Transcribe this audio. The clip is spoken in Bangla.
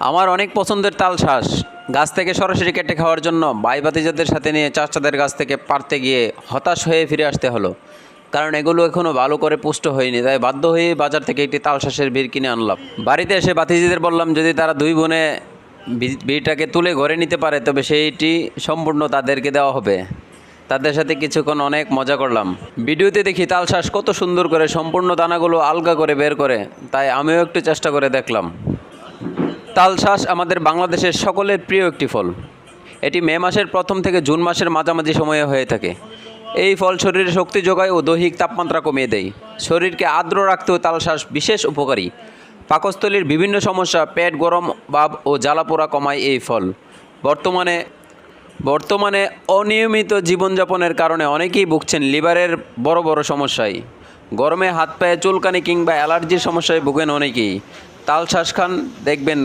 আমার অনেক পছন্দের তাল শাঁস। গাছ থেকে সরাসরি কেটে খাওয়ার জন্য ভাই ভাতিজাদের সাথে নিয়ে চাচাদের গাছ থেকে পারতে গিয়ে হতাশ হয়ে ফিরে আসতে হলো, কারণ এগুলো এখনও ভালো করে পুষ্ট হয়নি। তাই বাধ্য হয়ে বাজার থেকে একটি তাল শাঁসের বীর কিনে আনলাম। বাড়িতে এসে ভাতিজিদের বললাম যদি তারা দুই বোনে বীরটাকে তুলে ঘরে নিতে পারে তবে সেইটি সম্পূর্ণ তাদেরকে দেওয়া হবে। তাদের সাথে কিছুক্ষণ অনেক মজা করলাম। ভিডিওতে দেখি তাল শাঁস কত সুন্দর করে সম্পূর্ণ দানাগুলো আলগা করে বের করে, তাই আমিও একটু চেষ্টা করে দেখলাম। তাল শাঁস আমাদের বাংলাদেশের সকলের প্রিয় একটি ফল। এটি মে মাসের প্রথম থেকে জুন মাসের মাঝামাঝি সময়ে হয়ে থাকে। এই ফল শরীরে শক্তি যোগায় ও দৈহিক তাপমাত্রা কমিয়ে দেয়। শরীরকে আর্দ্র রাখতেও তাল শাঁস বিশেষ উপকারী। পাকস্থলীর বিভিন্ন সমস্যা, পেট গরম ভাব ও জ্বালাপোড়া কমায় এই ফল। বর্তমানে অনিয়মিত জীবনযাপনের কারণে অনেকেই ভুগছেন লিভারের বড় বড় সমস্যায়। গরমে হাত পায়ে চুলকানি কিংবা অ্যালার্জির সমস্যায় ভুগেন অনেকেই। তাল শাঁস খান, দেখবেন